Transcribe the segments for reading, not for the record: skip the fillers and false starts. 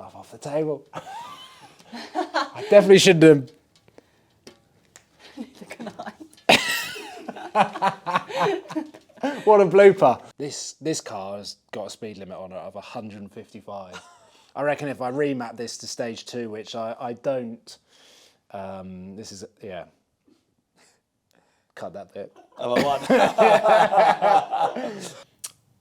fluff off the table. I definitely shouldn't have. Neither can I. What a blooper. This car has got a speed limit on it of 155. I reckon if I remap this to stage 2, which I don't, this is, yeah. Cut that bit. Oh, I won.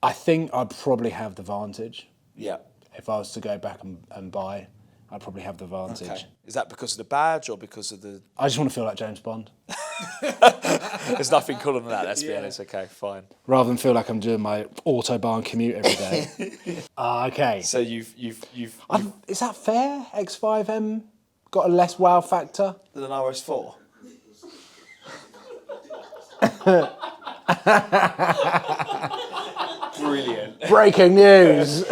I think I'd probably have the Vantage. Yeah. If I was to go back and buy, I'd probably have the Vantage. Okay. Is that because of the badge or because of the... I just want to feel like James Bond. There's nothing cooler than that, let's be honest. Okay, fine. Rather than feel like I'm doing my Autobahn commute every day. Okay. So you've Is that fair? X5M got a less wow factor? than an RS4? Brilliant. Breaking news.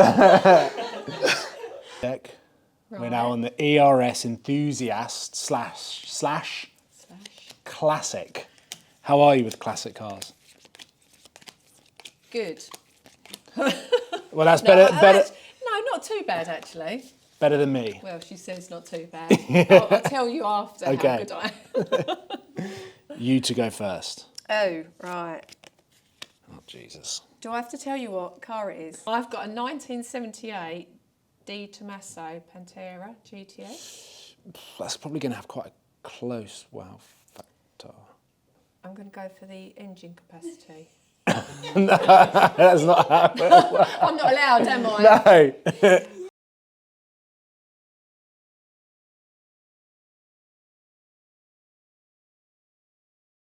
We're now on the ERS Enthusiast slash Classic. How are you with classic cars? Good. Well, that's better. No, not too bad actually. Better than me. Well, she says not too bad. I'll tell you after how good I am. You to go first. Oh, right. Oh, Jesus. Do I have to tell you what car it is? I've got a 1978 Di Tommaso Pantera GTS. That's probably going to have quite a close wow factor. I'm going to go for the engine capacity. No, that's not how it works. I'm not allowed, am I? No.